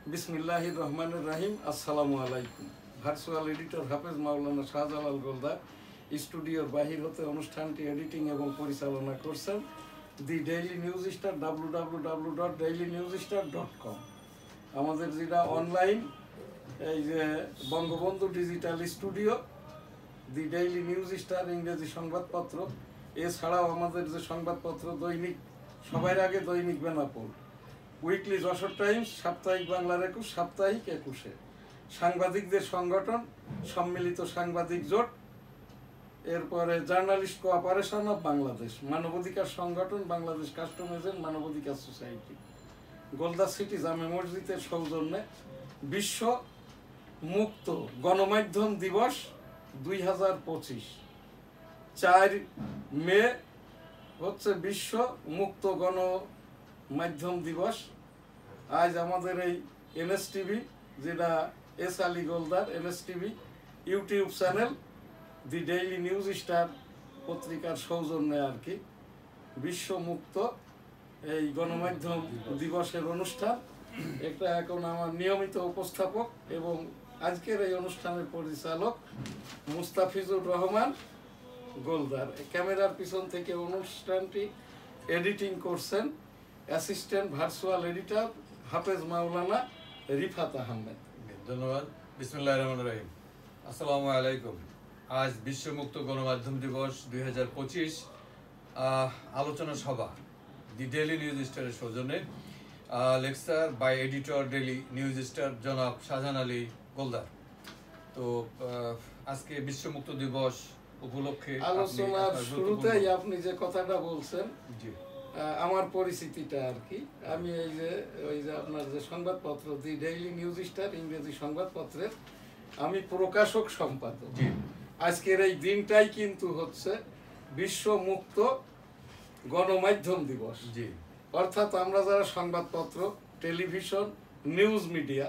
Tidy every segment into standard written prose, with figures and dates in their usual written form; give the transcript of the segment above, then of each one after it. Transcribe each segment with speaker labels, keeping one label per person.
Speaker 1: বিসমিল্লাহির রহমানির রহিম। আসসালামু আলাইকুম। ভার্চুয়াল এডিটর হাফেজ মাওলানা শাহজালাল গোলদার স্টুডিওর বাহির হতে অনুষ্ঠানটি এডিটিং এবং পরিচালনা করছেন দি ডেইলি নিউজ স্টার www.dailynewsstar.com। আমাদের যেটা অনলাইন এই যে বঙ্গবন্ধু ডিজিটাল স্টুডিও, দি ডেইলি নিউজ স্টার ইংরেজি সংবাদপত্র, এছাড়াও আমাদের যে সংবাদপত্র দৈনিক সবার আগে দৈনিক বেনাপোল, উইকলি যশোর টাইমস, সাপ্তাহিক বাংলার 21, সাপ্তাহিক 21-এ, সাংবাদিকদের সংগঠন সম্মিলিত সাংবাদিক জোট, এরপরে জার্নালিস্ট কোঅপারেশন অফ বাংলাদেশ, মানবাধিকার সংগঠন বাংলাদেশ কাস্টম এজেন্ট মানবাধিকার সোসাইটি, গোলদা সিটি জামে মসজিদের সৌজন্যে বিশ্ব মুক্ত গণমাধ্যম দিবস 2025। 4 মে হচ্ছে বিশ্ব মুক্ত গণমাধ্যম দিবস। আজ আমাদের এই NSTV, যেটা S Ali Goldar NSTV YouTube channel, the Daily news Star পত্রিকার সৌজন্যে আর কি বিশ্ব মুক্ত এই গণমাধ্যম দিবসের অনুষ্ঠান। এটা এখন আমার নিয়মিত উপস্থাপক এবং আজকের এই অনুষ্ঠানের পরিচালক মুস্তাফিজুর রহমান গোলদার। ক্যামেরার পিছন থেকে অনুষ্ঠানটি এডিটিং করছেন অ্যাসিস্ট্যান্ট ভার্চুয়াল এডিটর হাফেজ মাওলানা রিফাত আহমেদ।
Speaker 2: ধন্যবাদ। বিসমিল্লাহির রহমানির রহিম। আসসালামু আলাইকুম। আজ বিশ্ব মুক্ত গণমাধ্যম দিবস 2025। আলোচনা সভা দি ডেইলি নিউজ স্টারের সৌজন্যে, lecture by editor daily news star জনাব শাহজাহান আলী গোলদার। তো আজকে বিশ্ব মুক্ত দিবস উপলক্ষে
Speaker 1: আলোচনার শুরুতেই আপনি যে কথাটা বলছেন,
Speaker 2: জি,
Speaker 1: আমার পরিচিতিটা আর কি, আমি এই যে আপনার যে সংবাদপত্র দি ডেইলি নিউজ স্টার ইংরেজি সংবাদপত্রের আমি প্রকাশক সম্পাদক। আজকের এই দিনটাই কিন্তু হচ্ছে বিশ্ব মুক্ত গণমাধ্যম দিবস।
Speaker 2: জি,
Speaker 1: অর্থাৎ আমরা যারা সংবাদপত্র, টেলিভিশন, নিউজ মিডিয়া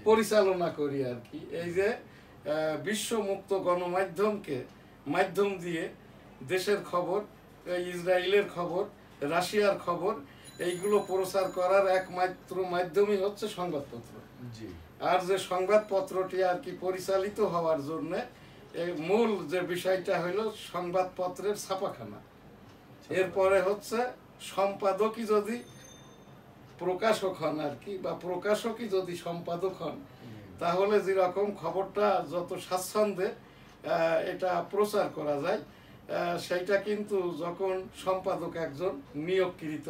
Speaker 1: পরিচালনা করি আর কি, এই যে বিশ্ব মুক্ত গণমাধ্যমকে মাধ্যম দিয়ে দেশের খবর, ইসরায়েলের খবর, রাশিয়ার খবর, এইগুলো প্রচার করার একমাত্র মাধ্যমই হচ্ছে সংবাদপত্র।
Speaker 2: জি,
Speaker 1: আর যে সংবাদপত্রটি আর কি পরিচালিত হওয়ার জন্য মূল যে বিষয়টা হলো সংবাদপত্রের ছাপাখানা, এরপরে হচ্ছে সম্পাদকই যদি প্রকাশক হন আর কি, বা প্রকাশকই যদি সম্পাদক হন, তাহলে যেরকম খবরটা যত স্বাচ্ছন্দ্যে এটা প্রচার করা যায়, সেইটা কিন্তু যখন সম্পাদক একজন নিয়োগকৃত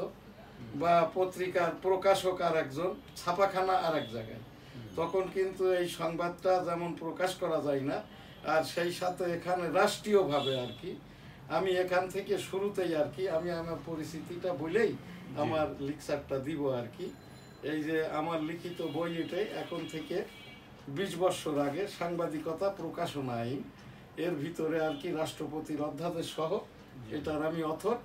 Speaker 1: বা পত্রিকার প্রকাশক আর একজন, ছাপাখানা আর এক জায়গায়, তখন কিন্তু এই সংবাদটা যেমন প্রকাশ করা যায় না। আর সেই সাথে এখানে রাষ্ট্রীয়ভাবে আর কি, আমি এখান থেকে শুরুতেই আর কি আমি আমার পরিস্থিতিটা বলেই আমার লেকচারটা দিব আর কি। এই যে আমার লিখিত বই, এটাই এখন থেকে 20 বছর আগে সাংবাদিকতা প্রকাশনা আইন, এর ভিতরে আর কি রাষ্ট্রপতির অধ্যাদেশ সহ এটার আমি অথর।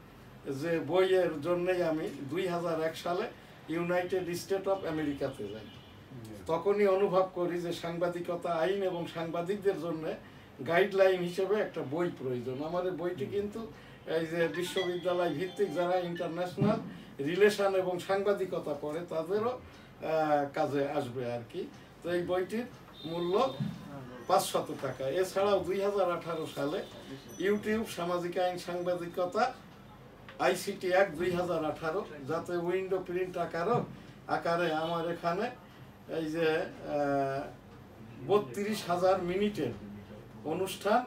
Speaker 1: যে বইয়ের জন্যই আমি 2001 সালে ইউনাইটেড স্টেট অফ আমেরিকাতে যাই। তখনই অনুভব করি যে সাংবাদিকতা আইন এবং সাংবাদিকদের জন্য গাইডলাইন হিসেবে একটা বই প্রয়োজন। আমার এই বইটি কিন্তু এই যে বিশ্ববিদ্যালয় ভিত্তিক যারা ইন্টারন্যাশনাল রিলেশন এবং সাংবাদিকতা পড়ে তাদেরও কাজে আসবে আর কি। তো এই বইটির মূল্য 500 টাকা। এছাড়াও 2018 সালে ইউটিউব সামাজিক আইন সাংবাদিকতা ICT অ্যাক্ট 2018, যাতে উইন্ডো প্রিন্ট আকারে আমার এখানে এই যে 32,000 মিনিটের অনুষ্ঠান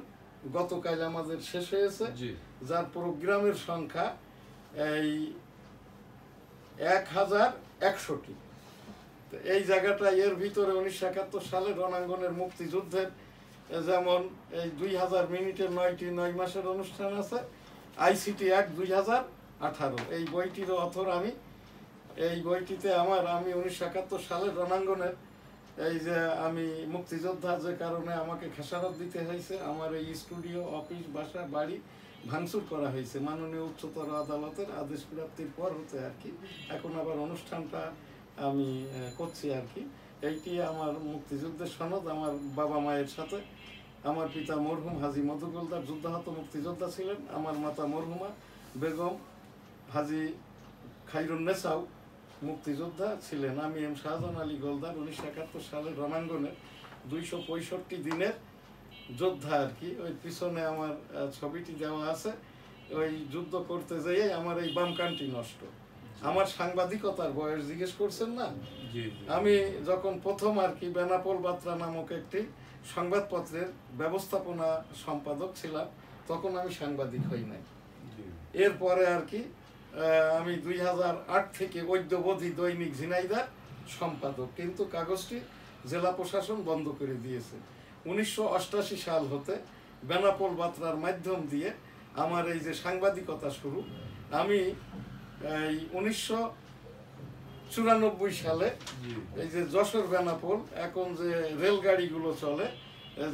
Speaker 1: গতকাল আমাদের শেষ হয়েছে, যার প্রোগ্রামের সংখ্যা এই 1100টি। তো এই জায়গাটা এর ভিতরে 1971 সালে রণাঙ্গনের মুক্তিযুদ্ধের যেমন এই 2000 মিনিটের 9 মাসের অনুষ্ঠান আছে। ICT অ্যাক্ট 2018 এই বইটির অথর আমি। এই বইটিতে আমি 1971 সালের রণাঙ্গনের এই যে আমি মুক্তিযোদ্ধা, যে কারণে আমাকে খেসারত দিতে হয়েছে, আমার এই স্টুডিও, অফিস, বাসা, বাড়ি ভাঙচুর করা হয়েছে মাননীয় উচ্চতর আদালতের আদেশ প্রাপ্তির পর হতে আর কি। এখন আবার অনুষ্ঠানটা আমি করছি আর কি। এইটি আমার মুক্তিযুদ্ধের সনদ। আমার বাবা মায়ের সাথে, আমার পিতা মরহুম হাজী মধু গোলদার যুদ্ধাহত মুক্তিযোদ্ধা ছিলেন, আমার মাতা মরহুমা বেগম হাজী খাইরুন্নেসাও মুক্তিযোদ্ধা ছিলেন। আমি এম শাহজাহান আলী গোলদার 1971 সালের রণাঙ্গনের 265 দিনের যোদ্ধা আর কি। ওই পিছনে আমার ছবিটি দেওয়া আছে। ওই যুদ্ধ করতে যেয়ে আমার এই বাম কানটি নষ্ট। আমার সাংবাদিকতার বয়স জিজ্ঞেস করছেন না? আমি যখন প্রথম আর কি বেনাপোল বার্তা নামক একটি সংবাদপত্রের ব্যবস্থাপনা সম্পাদক ছিলাম, তখন আমি সাংবাদিক হই নাই। এরপরে আর কি আমি 2008 থেকে ঐক্যবোধী দৈনিক ঝিনাইদহ সম্পাদক, কিন্তু কাগজটি জেলা প্রশাসন বন্ধ করে দিয়েছে। 1988 সাল হতে বেনাপোল বার্তার মাধ্যম দিয়ে আমার এই যে সাংবাদিকতা শুরু। আমি এই 1994 সালে এই যে যশোর বেনাপোল এখন যে রেলগাড়িগুলো চলে,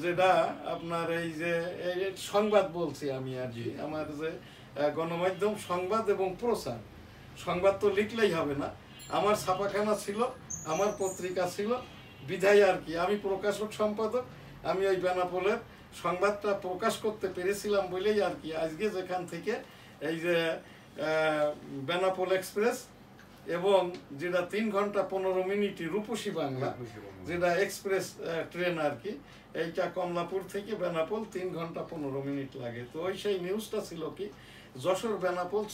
Speaker 1: যেটা আপনার এই যে সংবাদ বলছি আমি আর কি, আমার যে গণমাধ্যম সংবাদ এবং প্রচার, সংবাদ তো লিখলেই হবে না, আমার ছাপাখানা ছিল, আমার পত্রিকা ছিল, বিধায় আর কি আমি প্রকাশক সম্পাদক। আমি ওই বেনাপোলের সংবাদটা প্রকাশ করতে পেরেছিলাম বলেই আর কি আজকে যেখান থেকে এই যে বেনাপোল এক্সপ্রেস এবং যেটা 3 ঘন্টা 15 মিনিটে রূপসী বাংলা, যেটা এক্সপ্রেস ট্রেন আর কি, এইটা কমলাপুর থেকে বেনাপোল 3 ঘন্টা 15 মিনিট লাগে। তো ওই সেই নিউজটা ছিল কি, যশোর বেনাপোল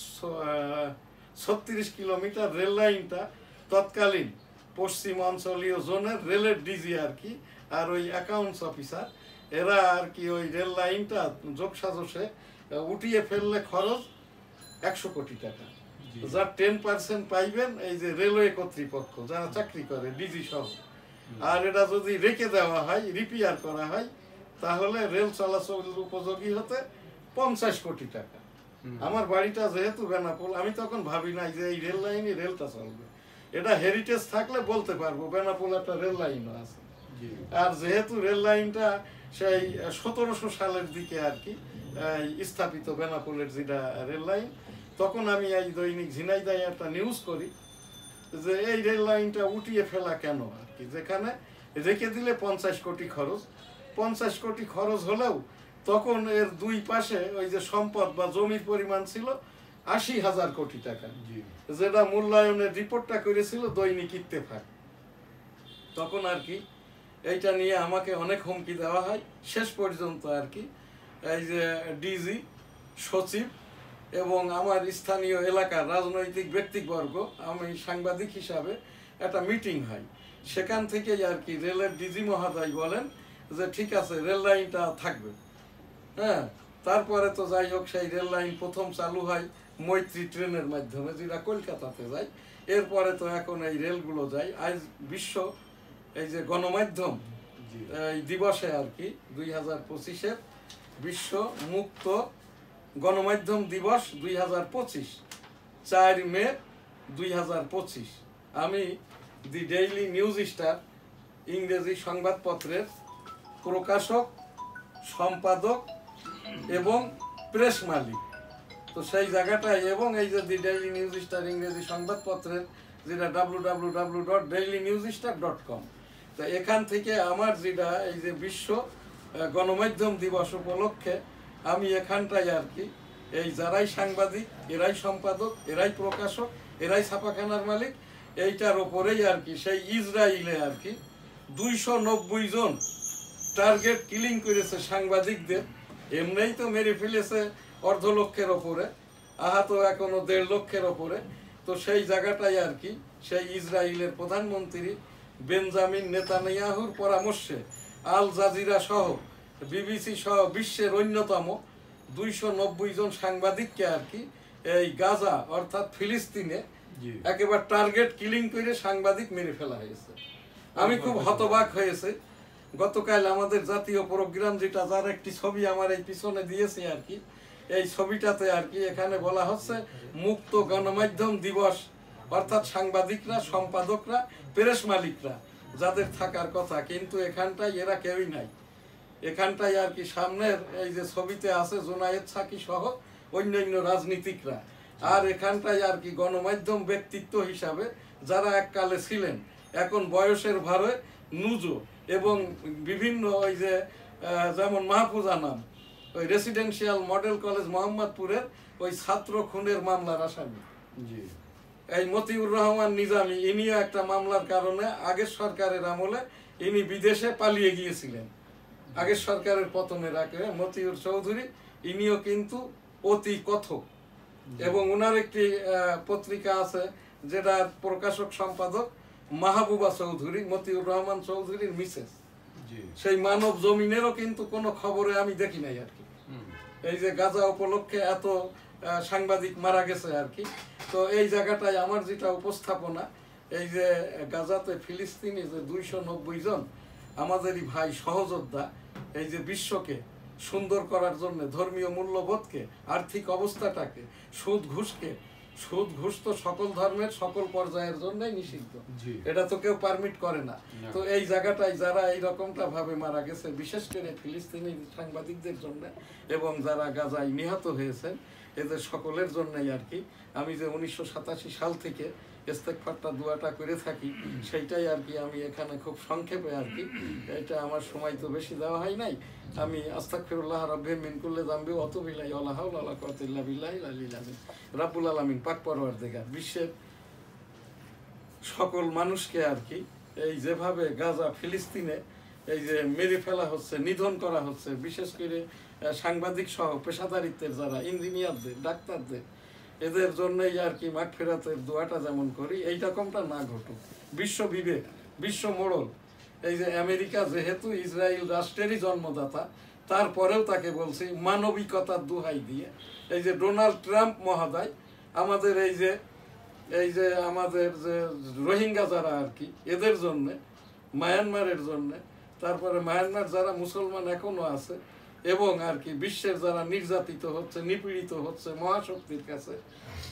Speaker 1: 36 কিলোমিটার রেল লাইনটা তৎকালীন পশ্চিম অঞ্চলীয় জোনের রেলের ডিজি আর কি আর ওই অ্যাকাউন্টস অফিসার, এরা আর কি ওই রেল লাইনটা যোগসাজশে উঠিয়ে ফেললে খরচ 100 কোটি টাকা, যার 10% পাইবেন এই যে রেলওয়ে কর্তৃপক্ষ যারা চাকরি করে ডিজি সহ। আর এটা যদি রেখে দেওয়া হয়, রিপেয়ার করা হয়, তাহলে রেল চলাচল উপযোগী হতে 50 কোটি টাকা। আমার বাড়িটা যেহেতু বেনাপোল, আমি তখন ভাবি নাই যে এই রেল লাইনে রেলটা চলবে। এটা হেরিটেজ থাকলে বলতে পারবো বেনাপোল একটা রেল লাইনও আছে। আর যেহেতু রেল লাইনটা সেই 1700 সালের দিকে আর কি স্থাপিত বেনাপোলের যেটা রেল লাইন, তখন আমি এই দৈনিক ঝিনাইদহে একটা নিউজ করি যে এই রেল লাইনটা উঠিয়ে ফেলা কেন আর কি, যেখানে রেখে দিলে 50 কোটি খরচ। 50 কোটি খরচ হলেও তখন এর দুই পাশে ওই যে সম্পদ বা জমির পরিমাণ ছিল 80,000 কোটি টাকা, যেটা মূল্যায়নের রিপোর্টটা করেছিল দৈনিক ইত্তেফাক। তখন আর কি এইটা নিয়ে আমাকে অনেক হুমকি দেওয়া হয়। শেষ পর্যন্ত আর কি এই যে ডিজি, সচিব এবং আমার স্থানীয় এলাকার রাজনৈতিক ব্যক্তিবর্গ, আমি সাংবাদিক হিসাবে একটা মিটিং হয়। সেখান থেকেই আর কি রেলের ডিজি মহোদয় বলেন যে ঠিক আছে রেল লাইনটা থাকবে। হ্যাঁ, তারপরে তো যাই হোক সেই রেল লাইন প্রথম চালু হয় মৈত্রী ট্রেনের মাধ্যমে, যেটা কলকাতাতে যায়। এরপরে তো এখন এই রেলগুলো যায়। আজ বিশ্ব এই যে গণমাধ্যম এই দিবসে আর কি 2025-এর বিশ্ব মুক্ত গণমাধ্যম দিবস 2025, 4 মে 2025, আমি দি ডেইলি নিউজ স্টার ইংরেজি সংবাদপত্রের প্রকাশক, সম্পাদক এবং প্রেস মালিক। তো সেই জায়গাটায় এবং এই যে দি ডেইলি নিউজ স্টার ইংরেজি সংবাদপত্রের যেটা www.dailynewsstar.com, তো এখান থেকে আমার যেটা এই যে বিশ্ব গণমাধ্যম দিবস উপলক্ষে আমি এখানটায় আর কি এই যারাই সাংবাদিক, এরাই সম্পাদক, এরাই প্রকাশক, এরাই ছাপাখানার মালিক, এইটার ওপরেই আর কি সেই ইসরায়েলে আর কি 290 জন টার্গেট কিলিং করেছে সাংবাদিকদের। এমনিই তো মেরে ফেলেছে 1.5 লক্ষের ওপরে, আহত এখনো 1.5 লক্ষের ওপরে। তো সেই জায়গাটাই আর কি সেই ইসরায়েলের প্রধানমন্ত্রী বেঞ্জামিন নেতানিয়াহুর পরামর্শে আল জাজিরা সহ বিবিসি সহ বিশ্বের অন্যতম 290 জন সাংবাদিককে আর কি এই গাজা অর্থাৎ ফিলিস্তিনে একেবারে টার্গেট কিলিং করে সাংবাদিক মেরে ফেলা হয়েছে। আমি খুব হতবাক হয়েছে। গতকাল আমাদের জাতীয় প্রোগ্রাম যেটা, যার একটি ছবি আমার এই পিছনে দিয়েছে আর কি, এই ছবিটাতে আর কি এখানে বলা হচ্ছে মুক্ত গণমাধ্যম দিবস, অর্থাৎ সাংবাদিকরা, সম্পাদকরা, প্রেস মালিকরা যাদের থাকার কথা, কিন্তু এখানটায় এরা কেউই নাই। এখানটায় আর কি সামনের এই যে ছবিতে আছে জোনায়েদ সাকি সহ অন্যান্য রাজনীতিকরা, আর এখানটায় আর কি গণমাধ্যম ব্যক্তিত্ব হিসাবে যারা এককালে ছিলেন, এখন বয়সের ভারে নুজো এবং বিভিন্ন ওই যে যেমন মাহফুজা নাম, ওই রেসিডেন্সিয়াল মডেল কলেজ মোহাম্মদপুরের ওই ছাত্র খুনের মামলার আসামি। এই মতিউর রহমান নিজামী ইনিও একটা মামলার কারণে আগের সরকারের আমলে ইনি বিদেশে পালিয়ে গিয়েছিলেন। আগের সরকারের পতনের আগে মতিউর চৌধুরী ইনিও কিন্তু অতি কথক, এবং ওনার একটি পত্রিকা আছে যেটার প্রকাশক সম্পাদক মাহবুবা চৌধুরী, মতিউর রহমান চৌধুরীর মিসেস। সেই মানব জমিনেরও কিন্তু কোনো খবরে আমি দেখি নাই আর কি। এই যে গাজা উপলক্ষে এত সাংবাদিক মারা গেছে আর কি। তো এই জায়গাটায় আমার যেটা উপস্থাপনা, এই যে গাজাতে ফিলিস্তিনি যে 290 জন আমাদেরই ভাই সহযোদ্ধা, এই যে বিশ্বকে সুন্দর করার জন্য ধর্মীয় মূল্যবোধকে, আর্থিক অবস্থাটাকে, সুদ ঘুষ তো সকল ধর্মের সকল পর্যায়ের জন্যই নিষিদ্ধ, এটা তো কেউ পারমিট করে না। তো এই জায়গাটায় যারা এই রকমটা ভাবে মারা গেছে, বিশেষ করে ফিলিস্তিনি সাংবাদিকদের জন্য এবং যারা গাজায় নিহত হয়েছেন, এদের সকলের জন্যই আর কি আমি যে 1987 সাল থেকে ইস্তেগফারটা দোয়াটা করে থাকি, সেইটাই আর কি আমি এখানে খুব সংক্ষেপে আর কি, এটা আমার সময় তো বেশি দেওয়া হয় নাই, আমি আস্তাগফিরুল্লাহ রাব্বি মিন কুল্লি যামবি ওয়া আতুবু ইলাইহি ওয়া লা হাওলা ওয়া লা কুওয়াতা ইল্লা বিল্লাহিল আলিয়্যিল আযীম। রাব্বুল আলামিন পাক পরওয়ারদিগার বিশ্বের সকল মানুষকে আর কি এই যেভাবে গাজা ফিলিস্তিনে এই যে মেরে ফেলা হচ্ছে, নিধন করা হচ্ছে, বিশেষ করে সাংবাদিক সহ পেশাদারিত্বের যারা ইঞ্জিনিয়ারদের, ডাক্তারদের, এদের জন্যই আর কি মাগফিরাতের দোয়াটা যেমন করি, এই রকমটা না ঘটুক। বিশ্ব বিবেক, বিশ্ব মোড়ল, এই যে আমেরিকা যেহেতু ইসরায়েল রাষ্ট্রেরই জন্মদাতা, তারপরেও তাকে বলছি মানবিকতার দোহাই দিয়ে, এই যে ডোনাল্ড ট্রাম্প মহোদয় আমাদের এই যে আমাদের যে রোহিঙ্গা যারা আর কি, এদের জন্যে, মায়ানমারের জন্যে, তারপরে মায়ানমার যারা মুসলমান এখনো আছে, এবং আর কি বিশ্বের যারা নির্যাতিত হচ্ছে, নিপীড়িত হচ্ছে মহাশক্তির কাছে,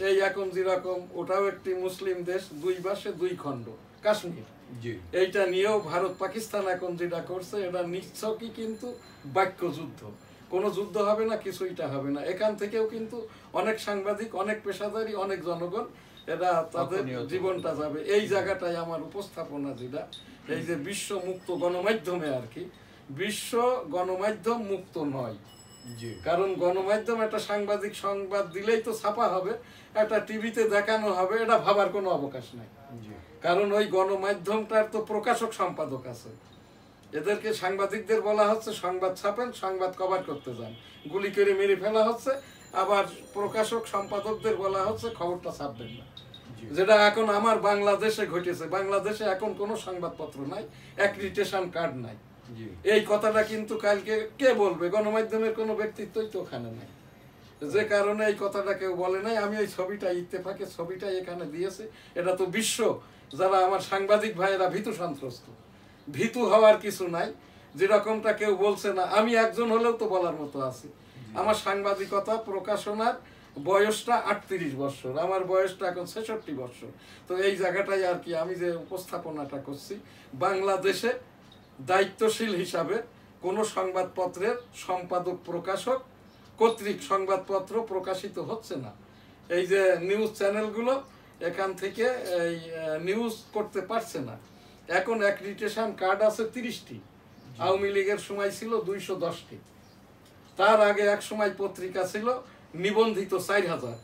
Speaker 1: এই এখন যেরকম ওটাও একটি মুসলিম দেশ, দুই পাশে দুই খণ্ড, কাশ্মীর, এইটা নিয়েও ভারত পাকিস্তান এখন যেটা করছে, এটা নিশ্চয়ই কিন্তু বাক্য যুদ্ধ, কোনো যুদ্ধ হবে না, কিছুইটা হবে না। এখান থেকেও কিন্তু অনেক সাংবাদিক, অনেক পেশাদারি, অনেক জনগণ এরা তাদের জীবনটা যাবে। এই জায়গাটায় আমার উপস্থাপনা যেটা, এই যে বিশ্ব মুক্ত গণমাধ্যমে আর কি, বিশ্ব গণমাধ্যম মুক্ত নয়, কারণ গণমাধ্যম একটা সাংবাদিক সংবাদ দিলেই তো ছাপা হবে, একটা টিভিতে দেখানো হবে, এটা ভাবার কোনো অবকাশ নাই। কারণ ওই গণমাধ্যমটার তো প্রকাশক সম্পাদক আছে, এদেরকে সাংবাদিকদের বলা হচ্ছে সংবাদ ছাপেন, সংবাদ কভার করতে যান, গুলি করে মেরে ফেলা হচ্ছে। আবার প্রকাশক সম্পাদকদের বলা হচ্ছে খবরটা ছাপবেন না, যেটা এখন আমার বাংলাদেশে ঘটেছে। বাংলাদেশে এখন কোনো সংবাদপত্র নাই, অ্যাক্রিডিটেশন কার্ড নাই। এই কথাটা কিন্তু কালকে কে বলবে? গণমাধ্যমের কোনো ব্যক্তিত্বই তো ওখানে নাই, যে কারণে এই কথাটা কেউ বলে নাই। আমি এই ছবিটা ইত্তেফাকে ছবিটা এখানে দিয়েছি, এটা তো বিশ্ব যারা আমার সাংবাদিক ভাইয়েরা ভীতু সন্ত্রস্ত, ভীতু হওয়ার কিছু নাই। যেরকমটা কেউ বলছে না, আমি একজন হলেও তো বলার মতো আছি। আমার সাংবাদিকতা প্রকাশনার বয়সটা 38 বছর, আমার বয়সটা এখন 66 বছর। তো এই জায়গাটাই আর কি আমি যে উপস্থাপনাটা করছি, বাংলাদেশে দায়িত্বশীল হিসাবে কোনো সংবাদপত্রের সম্পাদক প্রকাশক কর্তৃক সংবাদপত্র প্রকাশিত হচ্ছে না। এই যে নিউজ চ্যানেলগুলো এখান থেকে এই নিউজ করতে পারছে না। এখন অ্যাক্রিডিটেশন কার্ড আছে 30টি, আওয়ামী লীগের সময় ছিল 210টি, তার আগে এক সময় পত্রিকা ছিল নিবন্ধিত 4000,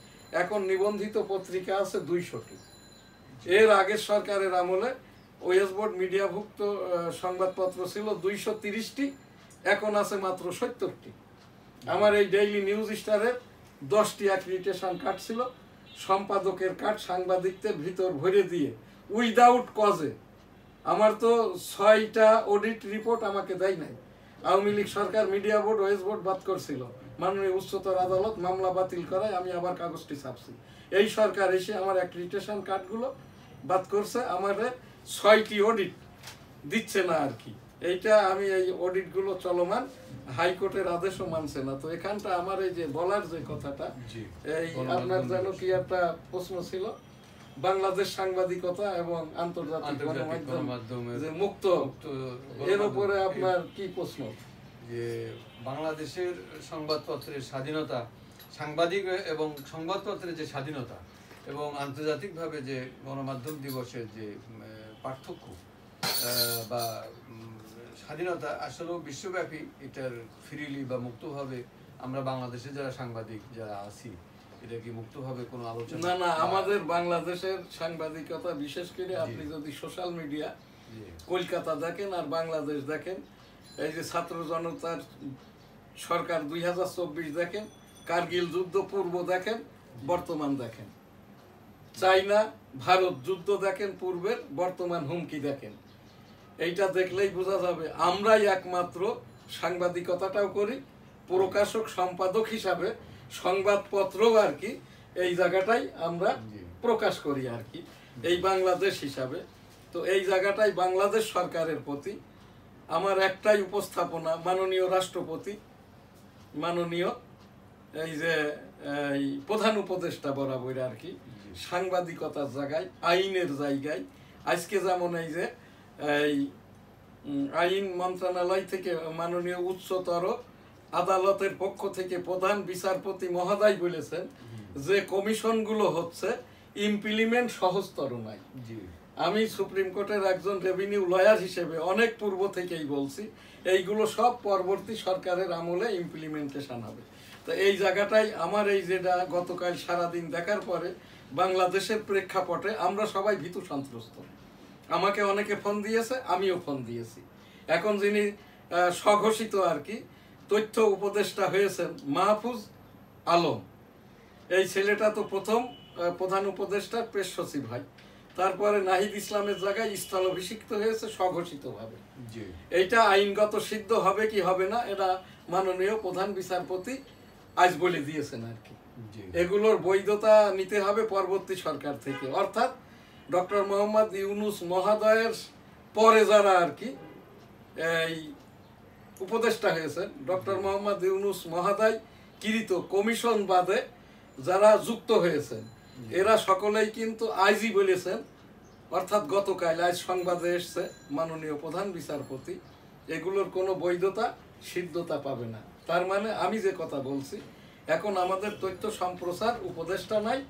Speaker 1: এখন নিবন্ধিত পত্রিকা আছে 200টি। এর আগের সরকারের আমলে ওয়েস বোর্ড মিডিয়াভুক্ত সংবাদপত্র ছিল 230টি, এখন আছে মাত্র 70টি। আমার এই ডেইলি নিউজ স্টারের 10টি অ্যাক্রিডিটেশন কার্ড ছিল, সম্পাদকের কার্ড সাংবাদিকদের ভিতর ভরে দিয়ে উইদাউট কজে। আমার তো 6টা অডিট রিপোর্ট আমাকে দেয় নাই। আওয়ামী লীগ সরকার মিডিয়া বোর্ড, ওয়েস বোর্ড বাদ করছিল, মাননীয় উচ্চতর আদালত মামলা বাতিল করায় আমি আবার কাগজটি ছাপছি। এই সরকার এসে আমার অ্যাক্রিডিটেশন কার্ডগুলো বাদ করছে, আমার 6টি অডিট দিচ্ছে না আর কি। এইটা আমি এই অডিটগুলো চলমান, হাইকোর্টের আদেশও মানছে না। তো এখানটা আমার এই যে বলার যে কথাটা, এই আপনার যেন কি একটা প্রশ্ন ছিল, বাংলাদেশ সাংবাদিকতা এবং আন্তর্জাতিক গণমাধ্যম যে মুক্ত, এর উপরে আপনার কি প্রশ্ন?
Speaker 2: যে বাংলাদেশের সংবাদপত্রের স্বাধীনতা, সাংবাদিক এবং সংবাদপত্রের যে স্বাধীনতা এবং আন্তর্জাতিকভাবে যে গণমাধ্যম দিবসের যে পার্থক্য বা স্বাধীনতা, আসলেও বিশ্বব্যাপী এটার ফ্রিলি বা মুক্তভাবে আমরা বাংলাদেশে যারা সাংবাদিক যারা আছি, এটা কি মুক্তভাবে কোনো আলোচনা?
Speaker 1: না না, আমাদের বাংলাদেশের সাংবাদিকতা, বিশেষ করে আপনি যদি সোশ্যাল মিডিয়া কলকাতা দেখেন আর বাংলাদেশ দেখেন, এই যে ছাত্র জনতার সরকার 2024 দেখেন, কার্গিল যুদ্ধ পূর্ব দেখেন, বর্তমান দেখেন, চাইনা ভারত যুদ্ধ দেখেন পূর্বের, বর্তমান হুমকি দেখেন। এইটা দেখলেই বোঝা যাবে আমরাই একমাত্র সাংবাদিকতাটাও করি, প্রকাশক সম্পাদক হিসাবে সংবাদপত্রও আর কি এই জায়গাটাই আমরা প্রকাশ করি আর কি, এই বাংলাদেশ হিসাবে। তো এই জায়গাটাই বাংলাদেশ সরকারের প্রতি আমার একটাই উপস্থাপনা, মাননীয় রাষ্ট্রপতি, মাননীয় এই যে এই প্রধান উপদেষ্টা বরাবর আর কি, সাংবাদিকতার জায়গায়, আইনের জায়গায় আজকে যেমন এই যে এই আইন মন্ত্রণালয় থেকে মাননীয় উচ্চতর আদালতের পক্ষ থেকে প্রধান বিচারপতি মহোদয় বলেছেন যে কমিশনগুলো হচ্ছে ইমপ্লিমেন্ট সহজতর নাই। আমি সুপ্রিম কোর্টের একজন রেভিনিউ লয়ার হিসেবে অনেক পূর্ব থেকেই বলছি এইগুলো সব পরবর্তী সরকারের আমলে ইমপ্লিমেন্টেশন হবে। তো এই জায়গাটাই আমার এই যেটা গতকাল সারাদিন দেখার পরে বাংলাদেশের প্রেক্ষাপটে আমরা সবাই ভীতু সন্ত্রস্ত। আমাকে অনেকে ফোন দিয়েছে, আমিও ফোন দিয়েছি। এখন যিনি স্বঘোষিত আর কি তথ্য উপদেষ্টা হয়েছেন মাহফুজ আলম, এই ছেলেটা তো প্রথম প্রধান উপদেষ্টার প্রেস সচিব হয়, তারপরে নাহিদ ইসলামের জায়গায় স্থলাভিষিক্ত হয়েছে স্বঘোষিতভাবে। এইটা আইনগত সিদ্ধ হবে কি হবে না এটা মাননীয় প্রধান বিচারপতি আজ বলে দিয়েছেন আর কি। এগুলোর বৈধতা নিতে হবে পরবর্তী সরকার থেকে, অর্থাৎ ডক্টর মোহাম্মদ ইউনূস মহোদয়ের পরে যারা আর কি এই উপদেষ্টা হয়েছেন, ডক্টর মোহাম্মদ ইউনূস মহোদয় কৃত কমিশন বাদে যারা যুক্ত হয়েছেন এরা সকলেই কিন্তু আজই বলেছেন, অর্থাৎ গতকাল আজ সংবাদে এসছে মাননীয় প্রধান বিচারপতি এগুলোর কোনো বৈধতা সিদ্ধতা পাবে না। তার মানে আমি যে কথা বলছি, এখন আমাদের তথ্য সম্প্রচার উপদেষ্টা নাই,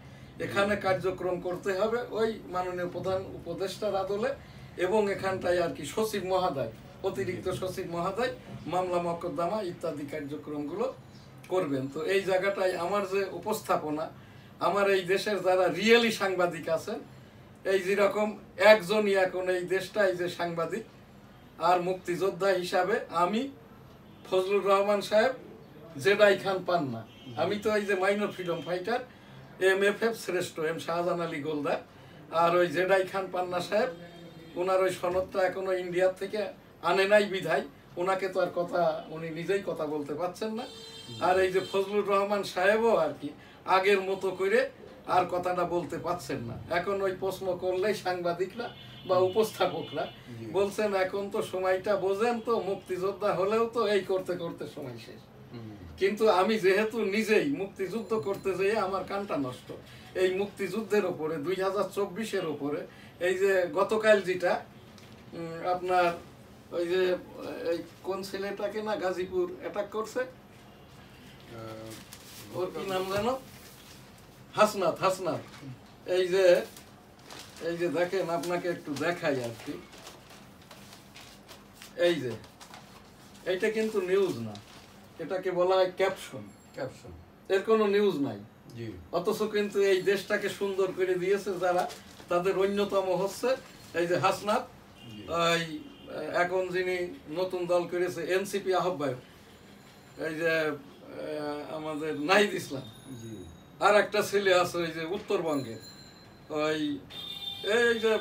Speaker 1: এখানে কার্যক্রম করতে হবে ওই মাননীয় প্রধান উপদেষ্টার আদলে, এবং এখানটায় আর কি সচিব মহোদয়, অতিরিক্ত সচিব মহোদয় মামলা মকদ্দমা ইত্যাদি কার্যক্রমগুলো করবেন। তো এই জায়গাটায় আমার যে উপস্থাপনা, আমার এই দেশের যারা রিয়েলি সাংবাদিক আছেন, এই যেরকম একজনই এখন এই দেশটাই যে সাংবাদিক আর মুক্তিযোদ্ধা হিসাবে আমি ফজলুর রহমান সাহেব, জেডাই খান পান্না, আমি তো এই যে মাইনর ফ্রিডম ফাইটার MFF শ্রেষ্ঠ এম শাহজাহান আলী গোলদার, আর ওই জেডাই খান পান্না সাহেব ওনার ওই সনদটা এখনো ইন্ডিয়ার থেকে আনে নাই বিধায় ওনাকে তো আর কথা, উনি নিজেই কথা বলতে পারছেন না। আর এই যে ফজলুর রহমান সাহেবও আর কি আগের মতো করে আর কথাটা বলতে পারছেন না। এখন ওই প্রশ্ন করলেই সাংবাদিকরা বা উপস্থাপকরা বলছেন এখন তো সময়টা বোঝেন তো, মুক্তিযোদ্ধা হলেও তো এই করতে করতে সময় শেষ। কিন্তু আমি যেহেতু নিজেই মুক্তিযুদ্ধ করতে যেয়ে আমার কানটা নষ্ট, এই মুক্তিযুদ্ধের ওপরে 2024-এর ওপরে এই যে গতকাল যেটা আপনার ওই যে এই কোন ছেলেটাকে না গাজীপুর অ্যাটাক করছে, ওর কি নাম জানো, হাসনাত, হাসনাত। এই যে দেখেন আপনাকে একটু দেখাই আর কি, এই যে এইটা কিন্তু নিউজ না, এটাকে বলা হয় ক্যাপশন।
Speaker 2: ক্যাপশন,
Speaker 1: এর কোনো নিউজ নাই, অথচ কিন্তু এই দেশটাকে সুন্দর করে দিয়েছে যারা, তাদের অন্যতম হচ্ছে এই যে হাসনাত, এই এখন যিনি নতুন দল করেছে এনসিপি আহ্বায়ক, এই যে আমাদের নাহিদ ইসলাম, আর একটা ছেলে আছে ওই যে উত্তরবঙ্গের ওই এই যে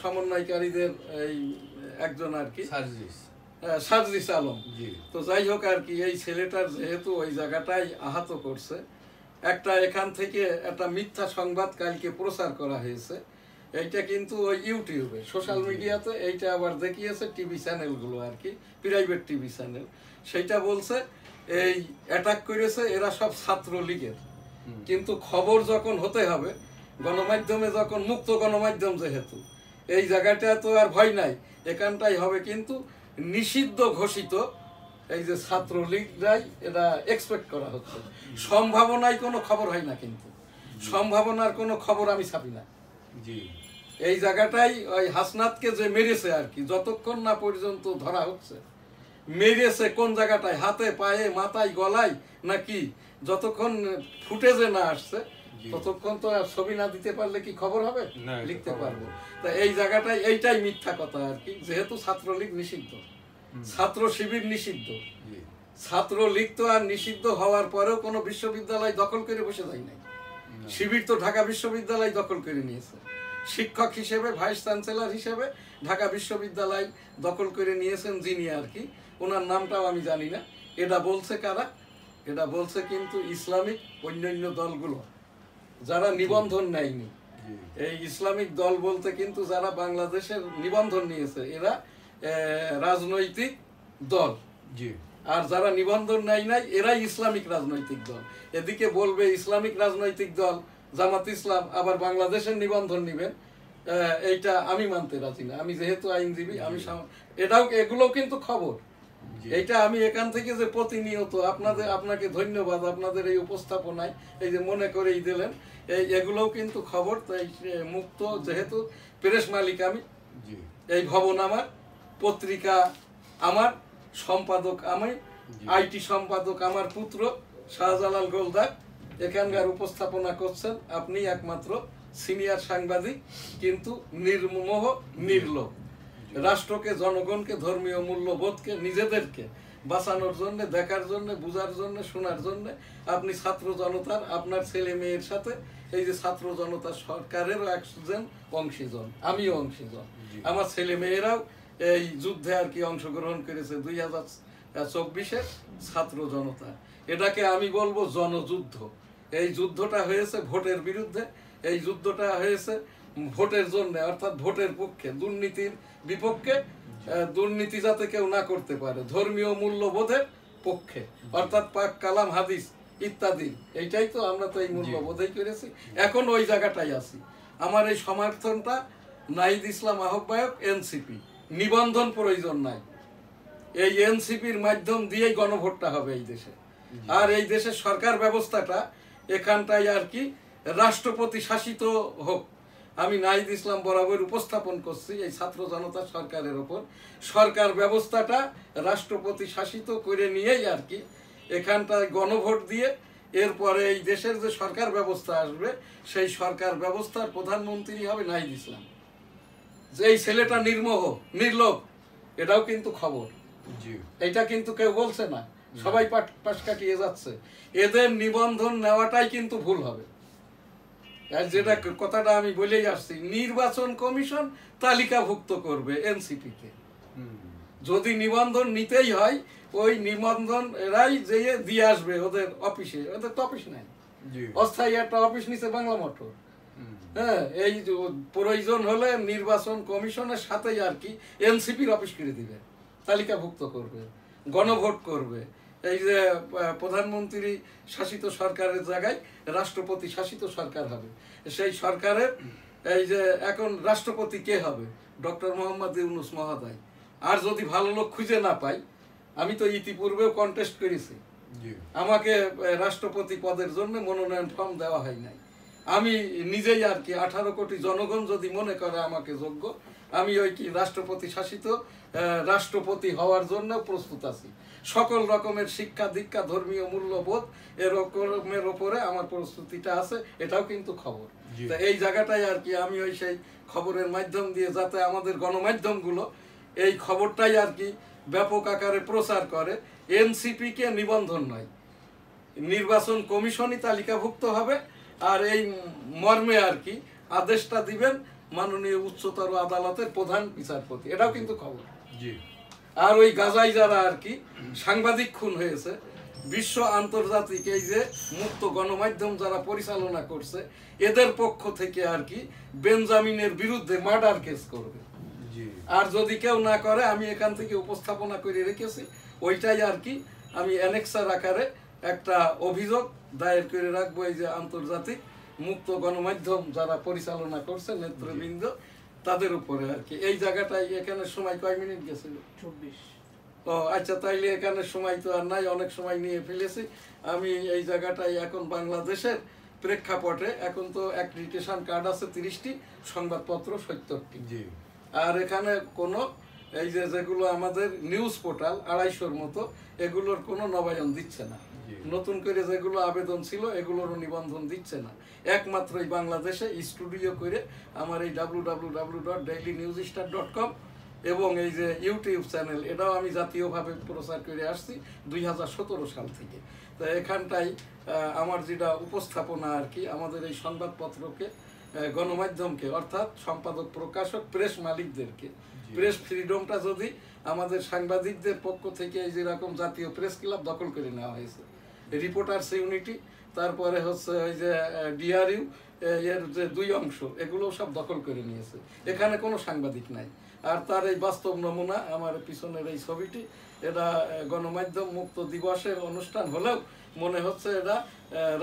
Speaker 1: সমন্বয়কারীদের এই একজন আর কি সার্জিস আলম। তো যাই হোক আর কি, এই ছেলেটার যেহেতু ওই জায়গাটাই আহত করছে, একটা এখান থেকে একটা মিথ্যা সংবাদ কালকে প্রচার করা হয়েছে, এইটা কিন্তু ওই ইউটিউবে সোশ্যাল মিডিয়াতে এইটা আবার দেখিয়েছে টিভি চ্যানেলগুলো আর কি, প্রাইভেট টিভি চ্যানেল, সেইটা বলছে এই অ্যাটাক করেছে এরা সব ছাত্রলীগের। কিন্তু খবর যখন হতে হবে গণমাধ্যমে, যখন মুক্ত গণমাধ্যম যেহেতু, এই জায়গাটা তো আর ভয় নাই, এখানটাই হবে কিন্তু নিষিদ্ধ ঘোষিত এই যে ছাত্রলীগরাই এটা এক্সপেক্ট করা হচ্ছে। সম্ভাবনায় কোনো খবর হয় না, কিন্তু সম্ভাবনার কোনো খবর আমি ছাপি না। এই জায়গাটাই ওই হাসনাতকে যে মেরেছে আর কি, যতক্ষণ না পর্যন্ত ধরা হচ্ছে মেরেছে কোন জায়গাটায়, হাতে পায়ে মাথায় গলায় নাকি যতক্ষণ ফুটেজে না আসছে ততক্ষণ তো আর ছবি না দিতে পারলে কি খবর হবে? লিখতে পারবো। তা এই জায়গাটায় এইটাই মিথ্যা কথা আর কি, যেহেতু ছাত্রলীগ নিষিদ্ধ, ছাত্র শিবির নিষিদ্ধ, ছাত্রলীগ তো আর নিষিদ্ধ হওয়ার পরেও কোনো বিশ্ববিদ্যালয় দখল করে বসে যায় নাই। শিবির তো ঢাকা বিশ্ববিদ্যালয় দখল করে নিয়েছে, শিক্ষক হিসেবে, ভাইস চ্যান্সেলর হিসেবে ঢাকা বিশ্ববিদ্যালয় দখল করে নিয়েছেন যিনি আর কি, ওনার নামটাও আমি জানি না। এটা বলছে কারা? এটা বলছে কিন্তু ইসলামিক অন্যান্য দলগুলো যারা নিবন্ধন নেয়নি। এই ইসলামিক দল বলতে কিন্তু যারা বাংলাদেশের নিবন্ধন নিয়েছে এরা রাজনৈতিক দল, আর যারা নিবন্ধন নেয় নাই এরাই ইসলামিক রাজনৈতিক দল। এদিকে বলবে ইসলামিক রাজনৈতিক দল জামাত ইসলাম, আবার বাংলাদেশের নিবন্ধন নিবেন, এইটা আমি মানতে রাজি না। আমি যেহেতু আইনজীবী, আমি এগুলোও কিন্তু খবর। এইটা আমি এখান থেকে যে প্রতিনিয়ত আপনাকে ধন্যবাদ, আপনাদের এই উপস্থাপনায় এই যে মনে করেই দিলেন, এগুলোও কিন্তু খবর। তাই মুক্ত যেহেতু প্রেস মালিক আমি, এই ভবন আমার, পত্রিকা আমার, সম্পাদক আমি, আইটি সম্পাদক আমার পুত্র শাহজালাল গোলদার, এখানকার উপস্থাপনা করছেন আপনি একমাত্র সিনিয়র সাংবাদিক, কিন্তু নির্মোহ নির্লোভ। রাষ্ট্রকে, জনগণকে, ধর্মীয় মূল্যবোধকে, নিজেদেরকে বাঁচানোর জন্য, দেখার জন্য, বুঝার জন্য, শোনার জন্য আপনি ছাত্র জনতার, আপনার ছেলে মেয়ের সাথে এই যে ছাত্র জনতা সরকারেরও একজন অংশীজন, আমিও অংশীজন, আমার ছেলে মেয়েরাও এই যুদ্ধে আর কি অংশগ্রহণ করেছে 2024-এর ছাত্র জনতা। এটাকে আমি বলবো জনযুদ্ধ। এই যুদ্ধটা হয়েছে ভোটের বিরুদ্ধে, এই যুদ্ধটা হয়েছে ভোটের জন্য, অর্থাৎ ভোটের পক্ষে, দুর্নীতির বিপক্ষে, দুর্নীতি যাতে কেউ না করতে পারে, ধর্মীয় মূল্যবোধের পক্ষে, অর্থাৎ পাক কালাম হাদিস ইত্যাদি। এইটাই তো আমরা তো এই মূল্যবোধই করেছি, এখন ওই জায়গাটাই আছি। আমার এই সমর্থনটা নাহিদ ইসলাম আহ্বায়ক, এনসিপি, নিবন্ধন প্রয়োজন নাই। এই এনসিপির মাধ্যম দিয়েই গণভোটটা হবে এই দেশে। আর এই দেশের সরকার ব্যবস্থাটা এখানটাই আর কি রাষ্ট্রপতি শাসিত হোক। আমি নাহিদ ইসলাম বরাবর উপস্থাপন করছি এই ছাত্র জনতা সরকারের ওপর, সরকার ব্যবস্থাটা রাষ্ট্রপতি শাসিত করে নিয়েই আর কি এখানটায় গণভোট দিয়ে এরপরে এই দেশের যে সরকার ব্যবস্থা আসবে সেই সরকার ব্যবস্থার প্রধানমন্ত্রী হবে নাহিদ ইসলাম। যে এই ছেলেটা নির্মোহ নির্লোভ, এটাও কিন্তু খবর। এটা কিন্তু কেউ বলছে না, সবাই পাশ কাটিয়ে যাচ্ছে। এদের নিবন্ধন নেওয়াটাই কিন্তু ভুল হবে। যেটা কথাটা আমি বলেই আসছি, নির্বাচন কমিশন তালিকাভুক্ত করবে এনসিপি কে। যদি নিবন্ধন নিতেই হয় ওই নিবন্ধন এরাই যেয়ে দিয়ে আসবে ওদের অফিসে। ওদের তো অফিস নাই, অস্থায়ী একটা অফিস নিচে বাংলা মোটর। হ্যাঁ, এই প্রয়োজন হলে নির্বাচন কমিশনের সাথেই আর কি এনসিপির অফিস করে দিবে, তালিকাভুক্ত করবে, গণভোট করবে। এই যে প্রধানমন্ত্রী শাসিত সরকারের জায়গায় রাষ্ট্রপতি শাসিত সরকার হবে। সেই সরকারের এই যে এখন রাষ্ট্রপতি কে হবে? ডক্টর মোহাম্মদ ইউনূস মহোদয়। আর যদি ভালো লোক খুঁজে না পাই, আমি তো ইতিপূর্বেও কন্টেস্ট করেছি, আমাকে রাষ্ট্রপতি পদের জন্য মনোনয়ন ফর্ম দেওয়া হয় নাই। আমি নিজেই আর কি 18 কোটি জনগণ যদি মনে করে আমাকে যোগ্য, আমি ওই কি রাষ্ট্রপতি শাসিত রাষ্ট্রপতি হওয়ার জন্য প্রস্তুত আছি। সকল রকমের শিক্ষা দীক্ষা, ধর্মীয় মূল্যবোধ এরকমের ওপরে আমার প্রস্তুতিটা আছে, এটাও কিন্তু খবর। তা এই জায়গাটাই আর কি আমি ওই সেই খবরের মাধ্যম দিয়ে যাতে আমাদের গণমাধ্যমগুলো এই খবরটাই আর কি ব্যাপক আকারে প্রচার করে। এনসিপি কে নিবন্ধন নয়, নির্বাচন কমিশনই তালিকাভুক্ত হবে। আর এই মর্মে আর কি আদেশটা দিবেন মাননীয় উচ্চতর আদালতের প্রধান বিচারপতি, এটাও কিন্তু খবর। আর ওই গাজায় যারা আর কি সাংবাদিক খুন হয়েছে, বিশ্ব আন্তর্জাতিক এই যে মুক্ত গণমাধ্যম যারা পরিচালনা করছে, এদের পক্ষ থেকে আর কি বেঞ্জামিনের বিরুদ্ধে মার্ডার কেস করবে। আর যদি কেউ না করে, আমি এখান থেকে উপস্থাপনা করে রেখেছি, ওইটাই আর কি আমি অ্যানেক্সার আকারে একটা অভিযোগ দায়ের করে রাখবো এই যে আন্তর্জাতিক মুক্ত গণমাধ্যম যারা পরিচালনা করছে নেতৃবৃন্দ, তাদের উপরে আর কি। এই জায়গাটাই এখানে সময় কয় মিনিট গেছিল? 24। ও আচ্ছা, তাইলে এখানে সময় তো আর নাই, অনেক সময় নিয়ে ফেলেছি। আমি এই জায়গাটাই এখন বাংলাদেশের প্রেক্ষাপটে, এখন তো অ্যাক্রিডিটেশন কার্ড আছে 30টি, সংবাদপত্র 70টি। আর এখানে কোনো এই যে যেগুলো আমাদের নিউজ পোর্টাল 250-র মতো, এগুলোর কোনো নবায়ন দিচ্ছে না।
Speaker 2: জি।
Speaker 1: নতুন করে যেগুলো আবেদন ছিল এগুলোরও নিবন্ধন দিচ্ছে না। একমাত্র এই বাংলাদেশে স্টুডিও করে আমার এই www.dailynewsstar.com এবং এই যে ইউটিউব চ্যানেল, এটাও আমি জাতীয়ভাবে প্রচার করে আসছি 2017 সাল থেকে। তো এখানটাই আমার যেটা উপস্থাপনা আর কি, আমাদের এই সংবাদপত্রকে, গণমাধ্যমকে, অর্থাৎ সম্পাদক, প্রকাশক, প্রেস মালিকদেরকে, প্রেস ফ্রিডমটা যদি আমাদের সাংবাদিকদের পক্ষ থেকে এই যেরকম জাতীয় প্রেস ক্লাব দখল করে নেওয়া হয়েছে, রিপোর্টার্স ইউনিটি, তারপরে হচ্ছে ওই যে ডিআরইউ, এর যে 2 অংশ, এগুলো সব দখল করে নিয়েছে। এখানে কোনো সাংবাদিক নাই। আর তার এই বাস্তব নমুনা আমার পিছনের এই ছবিটি। এটা গণমাধ্যম মুক্ত দিবসের অনুষ্ঠান হলেও মনে হচ্ছে এটা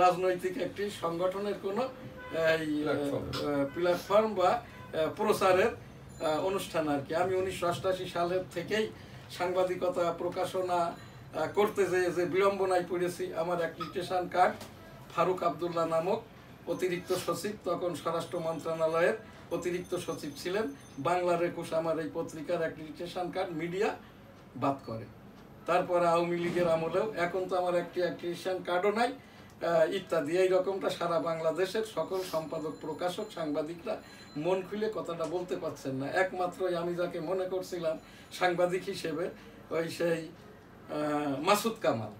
Speaker 1: রাজনৈতিক একটি সংগঠনের কোনো এই প্ল্যাটফর্ম বা প্রচারের অনুষ্ঠান আর কি। আমি 1988 সালের থেকেই সাংবাদিকতা প্রকাশনা করতে যে বিড়ম্বনায় পড়েছি। আমার অ্যাক্রিডিটেশন কার্ড ফারুক আবদুল্লাহ নামক অতিরিক্ত সচিব, তখন স্বরাষ্ট্র মন্ত্রণালয়ের অতিরিক্ত সচিব ছিলেন, বাংলার 21 আমার এই পত্রিকার অ্যাক্রিডিটেশন কার্ড মিডিয়া বাদ করে। তারপরে আওয়ামী লীগের আমলেও, এখন তো আমার একটি অ্যাক্রিডিটেশন কার্ডও নাই ইত্যাদি। এই রকমটা সারা বাংলাদেশের সকল সম্পাদক, প্রকাশক, সাংবাদিকরা মন খুলে কথাটা বলতে পারছেন না। একমাত্রই আমি যাকে মনে করছিলাম সাংবাদিক হিসেবে, ওই সেই মাসুদ কামাল,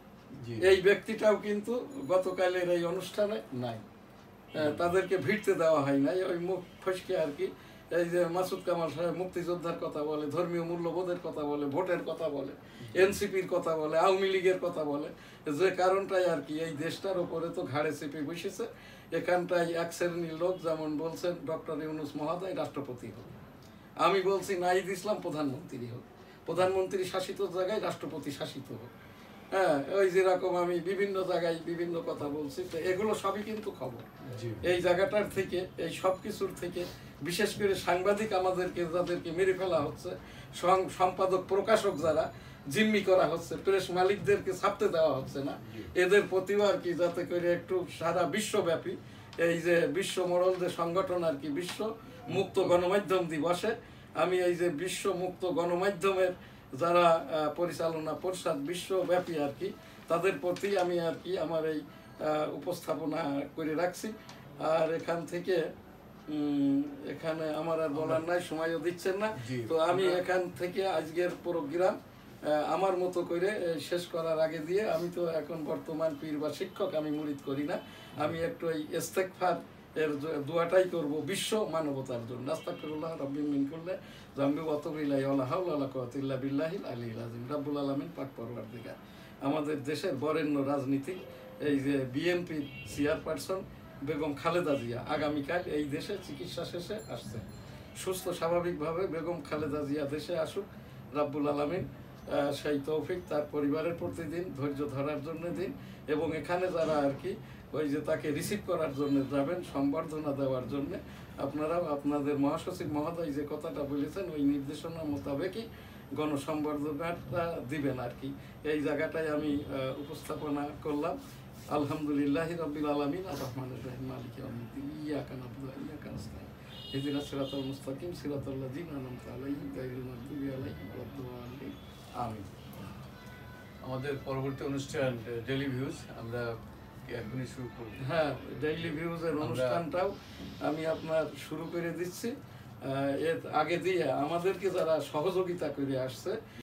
Speaker 1: এই ব্যক্তিটাও কিন্তু গতকালের এই অনুষ্ঠানে নাই। তাদেরকে ভিড়তে দেওয়া হয় নাই, ওই মুখ ফসকে আর কি। এই যে মাসুদ কামাল সাহেব মুক্তিযোদ্ধার কথা বলে, ধর্মীয় মূল্যবোধের কথা বলে, ভোটের কথা বলে, এনসিপির কথা বলে, আওয়ামী লীগের কথা বলে, যে কারণটাই আর কি এই দেশটার ওপরে তো ঘাড়ে চেপে বসেছে। এখানটায় এক শ্রেণীর লোক যেমন বলছেন ডক্টর ইউনূস মহোদয় রাষ্ট্রপতি হোক, আমি বলছি নাহিদ ইসলাম প্রধানমন্ত্রী হোক, প্রধানমন্ত্রী শাসিত জায়গায় রাষ্ট্রপতি শাসিত হোক। হ্যাঁ, ওই যেরকম আমি বিভিন্ন জায়গায় বিভিন্ন কথা বলছি, তো এগুলো সবই কিন্তু খবর। এই জায়গাটার থেকে, এই সব কিছুর থেকে, বিশেষ করে সাংবাদিক আমাদেরকে যাদেরকে মেরে ফেলা হচ্ছে, সম্পাদক, প্রকাশক যারা জিম্মি করা হচ্ছে, প্রেস মালিকদেরকে ছাপতে দেওয়া হচ্ছে না, এদের প্রতিও আর কি যাতে করে একটু সারা বিশ্বব্যাপী এই যে বিশ্ব মডেল যে সংগঠন আর কি, বিশ্ব মুক্ত গণমাধ্যম দিবসে আমি এই যে বিশ্ব মুক্ত গণমাধ্যমের যারা পরিচালনা পরিষদ বিশ্বব্যাপী আর কি, তাদের প্রতি আমি আর কি আমার এই উপস্থাপনা করে রাখছি। আর এখান থেকে এখানে আমার আর বলার নাই, সময়ও দিচ্ছেন না। তো আমি এখান থেকে আজকের প্রোগ্রাম আমার মতো করে শেষ করার আগে দিয়ে, আমি তো এখন বর্তমান পীর বা শিক্ষক, আমি মুরিদ করি না, আমি একটু এই ইস্তেগফার এর দোয়াটাই করব বিশ্ব মানবতার জন্য। আস্তাগফিরুল্লাহ রাব্বি মিন কুল্লি যামবি ওয়া আতুবু ইলাইহি ওয়া লা হাওলা ওয়া লা কুওয়াতা ইল্লা বিল্লাহিল আলিয়্যিল আযীম। রব্বুল আলামিন পাক পরওয়ারদিগার, আমাদের দেশের বরেণ্য রাজনীতিক এই যে বিএনপি চেয়ারপারসন বেগম খালেদা জিয়া আগামীকাল এই দেশে চিকিৎসা শেষে আসছে। সুস্থ স্বাভাবিকভাবে বেগম খালেদা জিয়া দেশে আসুক, রব্বুল আলামিন সেই তৌফিক তার পরিবারের প্রতি দিন, ধৈর্য ধরার জন্য দিন। এবং এখানে যারা আর কি ওই যে তাকে রিসিভ করার জন্য যাবেন, সম্বর্ধনা দেওয়ার জন্য, আপনারাও আপনাদের মহাসচিব মহোদয় যে কথাটা বলেছেন ওই নির্দেশনা মোতাবেকই গণসম্বর্ধনাটা দিবেন আর কি। এই জায়গাটায় আমি উপস্থাপনা করলাম। আলহামদুলিল্লাহি রাব্বিল আলামিন আর রহমানির রহিম মালিকি ইয়াউমিদ্দিন ইয়াকা না'বুদু ওয়া ইয়াকা নাস্তাঈন ইহদিনাস সিরাতাল মুস্তাকিম সিরাতাল লাযিনা আন'আমতা আলাইহিম গায়রিল মাগদুবি আলাইহিম ওয়া লাদ-দাল্লিন। আমিন।
Speaker 2: আমাদের পরবর্তী অনুষ্ঠান ডেইলি ভিউজ আমরা এখনই শুরু করব।
Speaker 1: হ্যাঁ, ডেইলি ভিউজের অনুষ্ঠানটাও আমি আপনার শুরু করে দিচ্ছি। এর আগে দিয়ে আমাদেরকে যারা সহযোগিতা করে আসছে